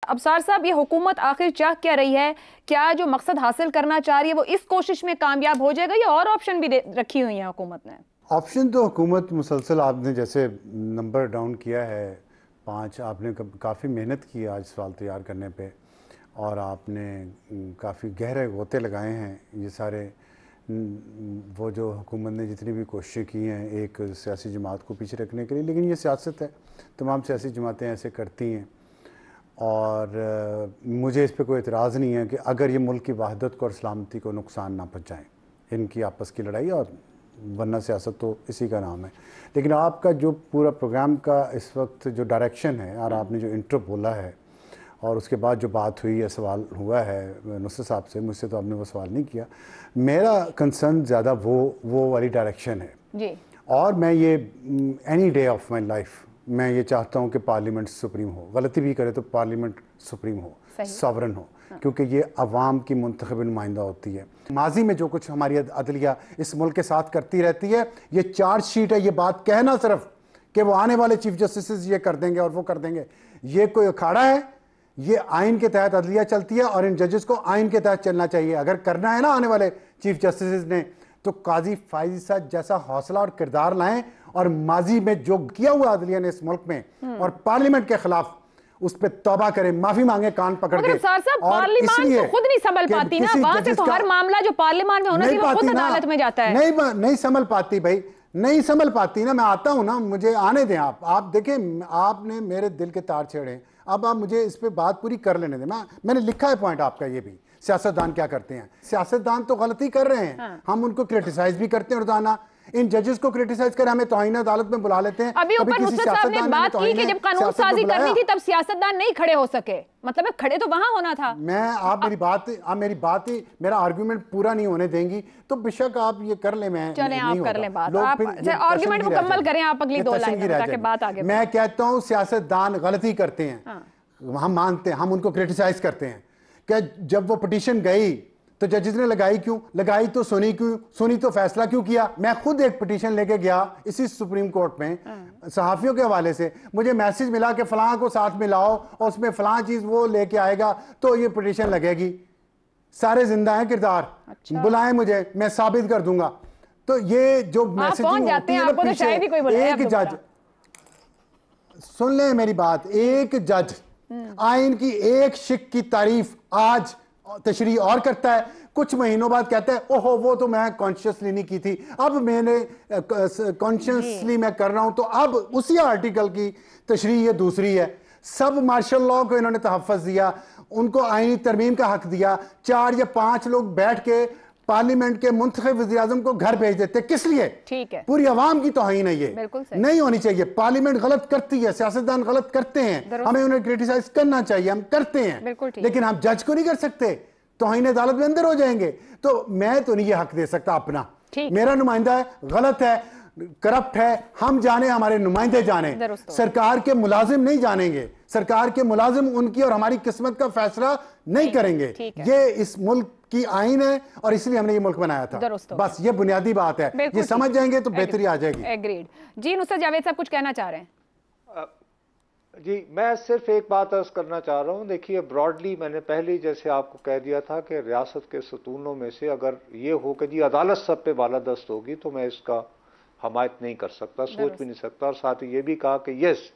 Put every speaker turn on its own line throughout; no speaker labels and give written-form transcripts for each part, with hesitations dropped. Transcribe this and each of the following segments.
अबसार साहब, ये हुकूमत आखिर चाह क्या रही है? क्या जो मकसद हासिल करना चाह रही है वो इस कोशिश में कामयाब हो जाएगा या और ऑप्शन भी रखी हुई है हुकूमत ने?
ऑप्शन तो हुकूमत मुसलसल, आपने जैसे नंबर डाउन किया है 5, आपने काफ़ी मेहनत की आज सवाल तैयार करने पे, और आपने काफ़ी गहरे गोते लगाए हैं। ये सारे वो जो हुकूमत ने जितनी भी कोशिशें की हैं एक सियासी जमात को पीछे रखने के लिए, लेकिन ये सियासत है, तमाम सियासी जमातें ऐसे करती हैं। और मुझे इस पे कोई एतराज़ नहीं है कि अगर ये मुल्क की वहदत को और सलामती को नुकसान ना पहुँचाएँ इनकी आपस की लड़ाई, और वरना सियासत तो इसी का नाम है। लेकिन आपका जो पूरा प्रोग्राम का इस वक्त जो डायरेक्शन है, और आपने जो इंट्रो बोला है और उसके बाद जो बात हुई है, सवाल हुआ है नुसरत साहब से, मुझसे तो आपने वो सवाल नहीं किया। मेरा कंसर्न ज़्यादा वो वाली डायरेक्शन है
जी। और
मैं ये any day of my life मैं ये चाहता हूँ कि पार्लियामेंट सुप्रीम हो, गलती भी करे तो पार्लियामेंट सुप्रीम हो, सॉवरन हो, क्योंकि ये अवाम की मुंतखब नुमाइंदा होती है। माजी में जो कुछ हमारी अदलिया इस मुल्क के साथ करती रहती है, ये चार्जशीट है, ये बात कहना सिर्फ कि वो आने वाले चीफ जस्टिस ये कर देंगे और वो कर देंगे, ये कोई अखाड़ा है? ये आइन के तहत अदलिया चलती है और इन जजेस को आइन के तहत चलना चाहिए। अगर करना है ना आने वाले चीफ जस्टिस ने, तो काजी फायजी साहब जैसा हौसला और किरदार लाएं, और माजी में जो किया हुआ अदलिया ने इस मुल्क में और पार्लियामेंट के खिलाफ उस पर तौबा करें, माफी मांगे कान पकड़ के।
पार्लियामेंट तो खुद नहीं संभल पाती ना, वहां से तो हर मामला जो पार्लियामेंट में होना चाहिए वो खुद अदालत में जाता है।
नहीं संभल पाती भाई, नहीं संभल पाती ना। मैं आता हूं ना, मुझे आने दें आप देखें, आपने मेरे दिल के तार छेड़े, अब आप मुझे इस पे बात पूरी कर लेने दें। मैंने लिखा है पॉइंट आपका ये भी, सियासतदान क्या करते हैं। सियासतदान तो गलती कर रहे हैं, हम उनको क्रिटिसाइज भी करते हैं रोजाना। इन जजेस को क्रिटिसाइज कर हमें तौहीन अदालत में बुला लेते हैं।
अभी ऊपर नुसरत साहब ने बात की कि जब कानून साजी करनी थी तब सियासतदान नहीं खड़े हो सके, मतलब खड़े तो वहां होना था।
आप मेरी बात ही मेरा आर्गुमेंट पूरा नहीं होने देंगी तो बेशक आप ये कर ले। मैं
चलें आप कर लें बात, आप आर्गुमेंट मुकम्मल करें, आप अगली 2 लाइन ताकि बात आगे।
मैं कहता हूं सियासतदान गलती करते हैं, हम मानते हैं, हम उनको क्रिटिसाइज करते हैं कि जब वो पिटीशन गई तो जजेस ने लगाई क्यों, लगाई तो सुनी क्यों, सुनी तो फैसला क्यों किया। मैं खुद एक पिटीशन लेके गया इसी सुप्रीम कोर्ट में, सहाफियों के हवाले से मुझे मैसेज मिला कि फलां को साथ में लाओ और उसमें फलां चीज वो लेके आएगा तो ये पिटीशन लगेगी। सारे जिंदा हैं किरदार, बुलाएं मुझे, मैं साबित कर दूंगा। तो ये जो मैसेजिंग होती है ना पीछे, एक जज, सुन ले मेरी बात, एक जज आइन की एक शिक की तारीफ आज तशरीह और करता है, कुछ महीनों बाद कहता है ओहो वो तो मैं कॉन्शियसली नहीं की थी, अब मैंने कॉन्शियसली मैं कर रहा हूं, तो अब उसी आर्टिकल की तशरीह ये दूसरी है। सब मार्शल लॉ को इन्होंने तहफ़्फ़ुज़ दिया, उनको आईनी तरमीम का हक दिया। 4 या 5 लोग बैठ के पार्लियामेंट के मुंतखब वज़ीर-ए-आज़म को घर भेज देते, किस लिए?
ठीक है,
पूरी आवाम की तौहीन है, ये नहीं होनी चाहिए। पार्लियामेंट गलत करती है, सियासतदान गलत करते हैं, हमें उन्हें क्रिटिसाइज करना चाहिए, हम करते हैं, लेकिन हम जज को नहीं कर सकते, तौहीन अदालत में अंदर हो जाएंगे। तो मैं तो नहीं ये हक दे सकता अपना, मेरा नुमाइंदा है, गलत है, करप्ट है, हम जाने, हमारे नुमाइंदे जाने, सरकार के मुलाजिम नहीं जानेंगे। सरकार के मुलाजिम उनकी और हमारी किस्मत का फैसला नहीं करेंगे। ये इस मुल्क की आइन है और इसलिए हमने ये मुल्क बनाया था। बस ये बुनियादी बात है, ये समझ जाएंगे तो बेहतरी आ जाएगी।
एग्रीड। जी नुसरत जावेद साहब कुछ कहना चाह रहे हैं?
जी मैं सिर्फ एक बात अर्ज करना चाह रहा हूँ। देखिए ब्रॉडली मैंने पहले ही जैसे आपको कह दिया था कि रियासत के सतूनों में से अगर ये हो कि जी अदालत सब पे बालादस्त होगी तो मैं इसका हमायत नहीं कर सकता, सोच भी नहीं सकता। और साथ ही ये भी कहा कि यस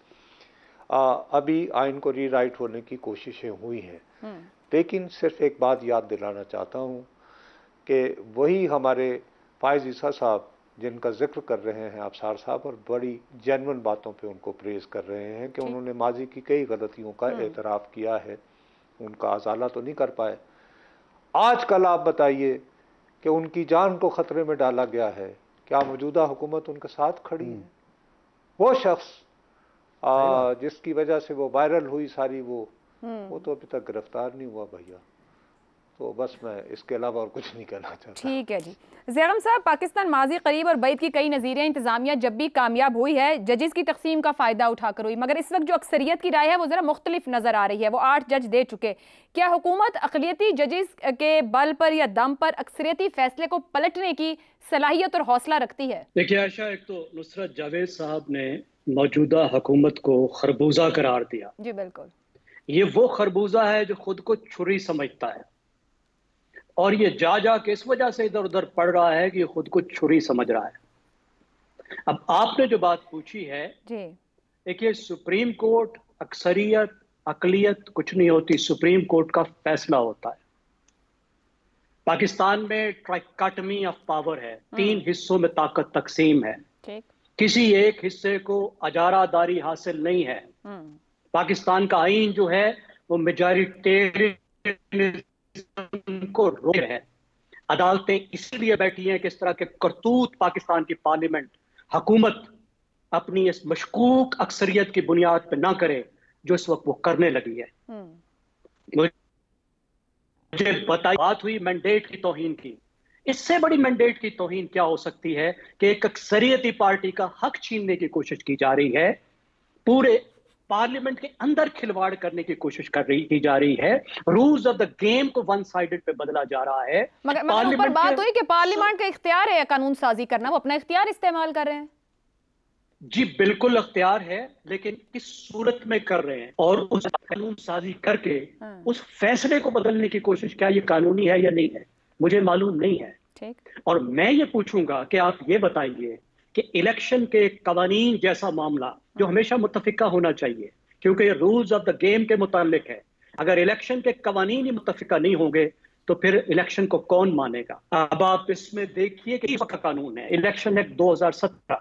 अभी आइन को रीराइट होने की कोशिशें हुई हैं, लेकिन सिर्फ एक बात याद दिलाना चाहता हूँ कि वही हमारे फायज ईसा साहब जिनका जिक्र कर रहे हैं अबसार साहब, और बड़ी जेन्युइन बातों पे उनको प्रेज कर रहे हैं कि उन्होंने माजी की कई गलतियों का एतराफ़ किया है, उनका अजाला तो नहीं कर पाए। आज कल आप बताइए कि उनकी जान को ख़तरे में डाला गया है, क्या मौजूदा हुकूमत उनके साथ खड़ी है? वो शख्स जिसकी वजह से वो वायरल हुई सारी वो तो अभी तक गिरफ्तार नहीं हुआ भैया। तो बस मैं इसके अलावा और कुछ नहीं कहना चाहता।
ठीक है जी। ज़ैगम साहब, पाकिस्तान माजी, करीब और बैद की कई नज़ीरें इंतजामिया जब भी कामयाब हुई है जजेस की तकसीम का फ़ायदा उठाकर हुई, मगर इस वक्त जो अक्सरियत की राय है वो ज़रा मुख्तलिफ नज़र आ रही है। वो 8 जज दे चुके, क्या हुकूमत अक़लियती जजेस के बल पर या दम पर अक्सरियती फैसले को पलटने की सलाहियत और हौसला रखती है?
देखिए आयशा, एक तो नुसरत जावेद साहब ने मौजूदा हुकूमत को खरबूजा करार दिया।
जी बिल्कुल।
ये वो खरबूजा है जो खुद को छुरी समझता है, और ये जा जा के इस वजह से इधर उधर पड़ रहा है कि ये खुद को छुरी समझ रहा है। अब आपने जो बात पूछी है, देखिए सुप्रीम कोर्ट अक्सरियत अकलियत कुछ नहीं होती, सुप्रीम कोर्ट का फैसला होता है। पाकिस्तान में ट्राइकाटमी ऑफ पावर है, 3 हिस्सों में ताकत तकसीम है, किसी एक हिस्से को अजारादारी हासिल नहीं है। पाकिस्तान का आईन जो है वो मेजॉरिटेरियनिज्म को रोक रहे हैं। अदालतें इसलिए बैठी हैं कि इस तरह के करतूत पाकिस्तान की पार्लियामेंट हुकूमत अपनी इस मशकूक अक्सरियत की बुनियाद पर ना करे जो इस वक्त वो करने लगी है। मुझे बताइए, बात हुई मैंडेट की तौहीन की, इससे बड़ी मैंडेट की तौहीन क्या हो सकती है कि एक अक्सरियती पार्टी का हक छीनने की कोशिश की जा रही है, पूरे पार्लियामेंट के अंदर खिलवाड़ करने की कोशिश की जा रही है, रूल्स ऑफ द गेम को वन साइडेड पे बदला जा रहा है।
मगर ऊपर बात हुई कि पार्लियामेंट का इख्तियार है कानून साजी करना, वो अपना इख्तियार इस्तेमाल कर रहे हैं।
जी बिल्कुल अख्तियार है, लेकिन किस सूरत में कर रहे हैं और उस कानून साजी करके उस फैसले को बदलने की कोशिश क्या ये कानूनी है या नहीं है, मुझे मालूम नहीं है। और मैं ये पूछूंगा कि आप ये बताइए कि इलेक्शन के कवानीन जैसा मामला जो हमेशा मुत्तफिका होना चाहिए, क्योंकि ये रूल्स ऑफ द गेम के मुतालिक है, अगर इलेक्शन के कवानीन ही मुत्तफिका नहीं होंगे तो फिर इलेक्शन को कौन मानेगा। अब आप इसमें देखिए कि इसका कानून है इलेक्शन एक्ट 2017,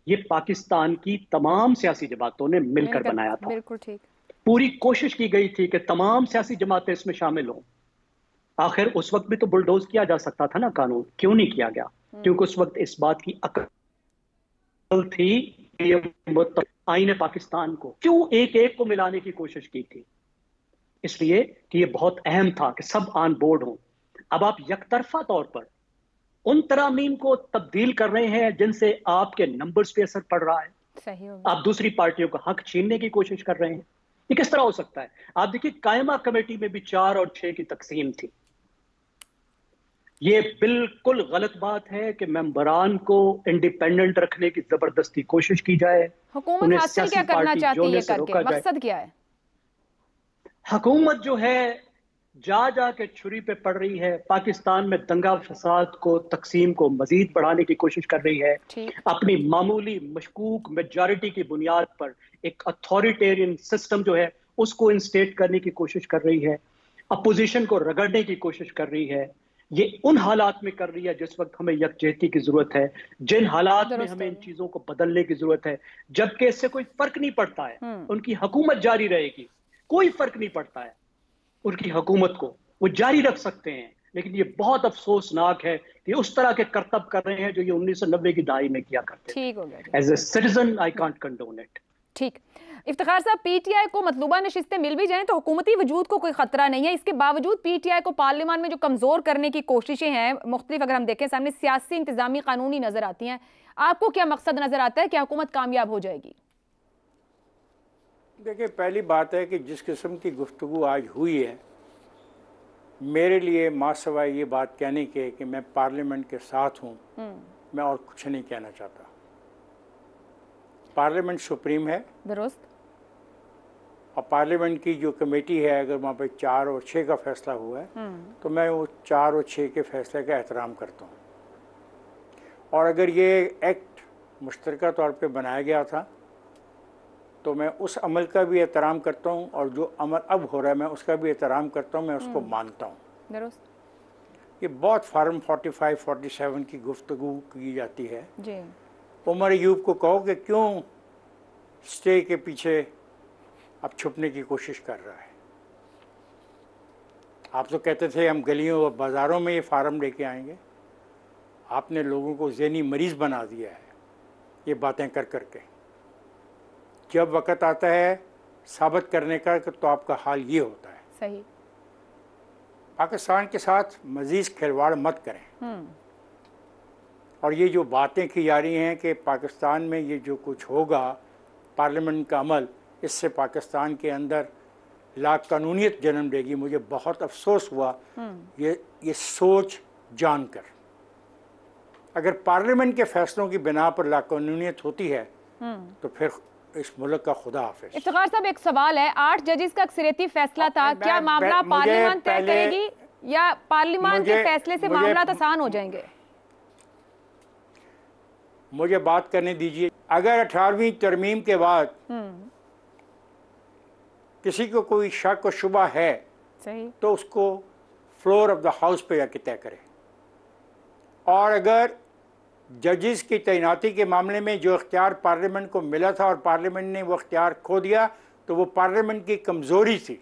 ये पाकिस्तान की तमाम सियासी जमातों ने मिलकर बनाया था।
बिल्कुल ठीक।
पूरी कोशिश की गई थी कि तमाम सियासी जमातें इसमें शामिल हों। आखिर उस वक्त भी तो बुलडोज किया जा सकता था ना कानून, क्यों नहीं किया गया? क्योंकि उस वक्त इस बात की अकल थी कि आईन पाकिस्तान को क्यों एक एक को मिलाने की कोशिश की थी, इसलिए कि ये बहुत अहम था कि सब ऑन बोर्ड हों। अब आप यकतरफा तौर पर उन तरामीम को तब्दील कर रहे हैं जिनसे आपके नंबर्स पे असर पड़ रहा है,
सही हो।
आप दूसरी पार्टियों का हक छीनने की कोशिश कर रहे हैं। ये किस तरह हो सकता है? आप देखिए कायमा कमेटी में भी 4 और 6 की तकसीम थी। ये बिल्कुल गलत बात है कि मेंबरान को इंडिपेंडेंट रखने की जबरदस्ती कोशिश की जाए।
हुकूमत हासिल क्या करना चाहती है करके, मकसद क्या है?
हुकूमत जो है जा जा के छुरी पे पड़ रही है, पाकिस्तान में दंगा फसाद को तकसीम को मजीद बढ़ाने की कोशिश कर रही है, अपनी मामूली मशकूक मेजॉरिटी की बुनियाद पर एक अथॉरिटेरियन सिस्टम जो है उसको इंस्टेट करने की कोशिश कर रही है, अपोजिशन को रगड़ने की कोशिश कर रही है। ये उन हालात में कर रही है जिस वक्त हमें यकजहती की जरूरत है, जिन हालात में हमें इन चीजों को बदलने की जरूरत है, जबकि इससे कोई फर्क नहीं पड़ता है। उनकी हुकूमत जारी रहेगी, कोई फर्क नहीं पड़ता है उनकी हुकूमत को, वो जारी रख सकते हैं। लेकिन ये बहुत अफसोसनाक है कि उस तरह के करतब कर रहे हैं जो ये 1990 की दहाई में किया करते थे।
ठीक हो गया।
As a citizen I can't condone it.
ठीक। इफ्तिखार साहब, पीटीआई को मतलूबा नशिस्तें मिल भी जाएं तो हुकूमती वजूद को कोई खतरा नहीं है, इसके बावजूद पीटीआई को पार्लियामान में जो कमजोर करने की कोशिशें हैं मुख्तलिफ, अगर हम देखें सामने सियासी इंतजामी कानूनी नजर आती हैं, आपको क्या मकसद नजर आता है कि हुकूमत कामयाब हो जाएगी?
देखिए, पहली बात है कि जिस किस्म की गुफ्तगू आज हुई है, मेरे लिए मासवाए ये बात कहने के कि मैं पार्लियामेंट के साथ हूँ, मैं और कुछ नहीं कहना चाहता। पार्लियामेंट सुप्रीम है,
दुरुस्त,
और पार्लियामेंट की जो कमेटी है, अगर वहाँ पे 4 और 6 का फैसला हुआ है तो मैं वो 4 और 6 के फैसले का एहतराम करता हूँ। और अगर ये एक्ट मुश्तरका तौर पे बनाया गया था तो मैं उस अमल का भी एहतराम करता हूँ, और जो अमल अब हो रहा है मैं उसका भी एहतराम करता हूँ, मैं उसको मानता हूँ। ये बहुत फार्म 45-47 की गुफ्तगू की जाती है जी। उमर अयूब को कहो कि क्यों स्टे के पीछे अब छुपने की कोशिश कर रहा है। आप तो कहते थे हम गलियों और बाज़ारों में ये फार्म लेके आएंगे, आपने लोगों को ज़हनी मरीज़ बना दिया है ये बातें कर कर के। जब वक़्त आता है साबित करने का तो आपका हाल ये होता है।
सही।
पाकिस्तान के साथ मज़ीद खिलवाड़ मत करें। और ये जो बातें की जा रही हैं कि पाकिस्तान में ये जो कुछ होगा पार्लियामेंट का अमल, इससे पाकिस्तान के अंदर लाकानूनियत जन्म लेगी, मुझे बहुत अफसोस हुआ ये सोच जानकर। अगर पार्लियामेंट के फैसलों की बिना पर लाकानूनियत होती है तो फिर इस मुल्क का खुदा हाफिज।
इफ्तिखार साहब, एक सवाल है, 8 जजेस का अक्सरियती फैसला था, क्या मामला पार्लियामेंट तय करेगी या पार्लियामेंट के फैसले से मामला आसान हो जाएंगे?
मुझे बात करने दीजिए। अगर 18वीं तरमीम के बाद किसी को कोई शक और शुबा है
सही,
तो उसको फ्लोर ऑफ द हाउस पे जाके तय करे। और अगर जजेस की तैनाती के मामले में जो इख्तियार पार्लियामेंट को मिला था और पार्लियामेंट ने वो इख्तियार खो दिया, तो वो पार्लियामेंट की कमज़ोरी थी।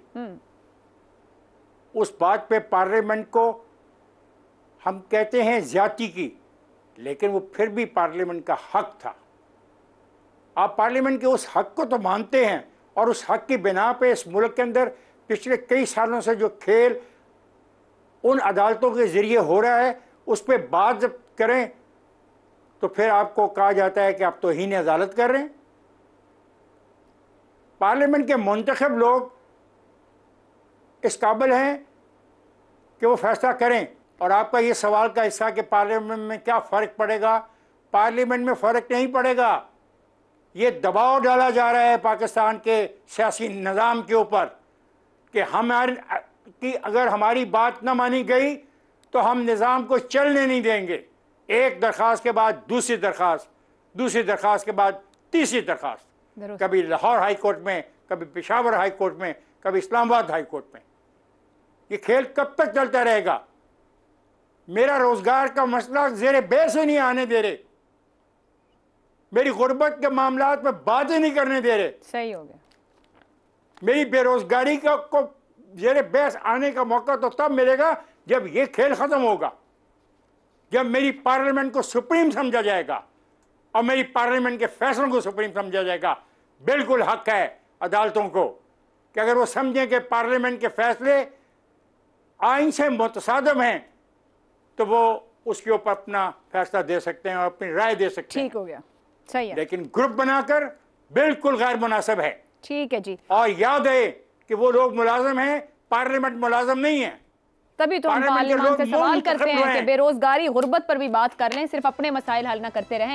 उस बात पे पार्लियामेंट को हम कहते हैं ज़्यादती की, लेकिन वो फिर भी पार्लियामेंट का हक था। आप पार्लियामेंट के उस हक को तो मानते हैं, और उस हक की बिना पे इस मुल्क के अंदर पिछले कई सालों से जो खेल उन अदालतों के ज़रिए हो रहा है, उस पर बात जब करें तो फिर आपको कहा जाता है कि आप तौहीन अदालत कर रहे हैं। पार्लियामेंट के मुंतखब लोग इस काबिल हैं कि वो फैसला करें। और आपका ये सवाल का हिस्सा कि पार्लियामेंट में क्या फ़र्क पड़ेगा, पार्लियामेंट में फ़र्क नहीं पड़ेगा। ये दबाव डाला जा रहा है पाकिस्तान के सियासी निज़ाम के ऊपर कि कि अगर हमारी बात न मानी गई तो हम निज़ाम को चलने नहीं देंगे। एक दरख्वास्त के बाद दूसरी दरख्वास्त, दूसरी दरख्वास्त के बाद तीसरी दरख्वास्त, कभी लाहौर हाई कोर्ट में, कभी पेशावर हाई कोर्ट में, कभी इस्लामाबाद हाई कोर्ट में। ये खेल कब तक चलता रहेगा? मेरा रोजगार का मसला ज़ेरे बहस नहीं आने दे रहे, मेरी गुर्बत के मामलात में बातें नहीं करने दे रहे।
सही हो गया।
मेरी बेरोजगारी को ज़ेरे बहस आने का मौका तो तब मिलेगा जब ये खेल ख़त्म होगा, जब मेरी पार्लियामेंट को सुप्रीम समझा जाएगा और मेरी पार्लियामेंट के फैसलों को सुप्रीम समझा जाएगा। बिल्कुल हक है अदालतों को कि अगर वो समझें कि पार्लियामेंट के फैसले आइन से मुतसादिम हैं तो वो उसके ऊपर अपना फैसला दे सकते हैं और अपनी राय दे सकते हैं।
ठीक हो गया, सही है।
लेकिन ग्रुप बनाकर बिल्कुल गैर मुनासिब है।
ठीक है जी।
और याद है कि वो लोग मुलाजिम हैं, पार्लियामेंट मुलाजिम नहीं है।
तभी तो हम पार्लियामेंट से सवाल करते हैं कि बेरोजगारी, गुर्बत पर भी बात कर लें, सिर्फ अपने मसाइल हल ना करते रहें।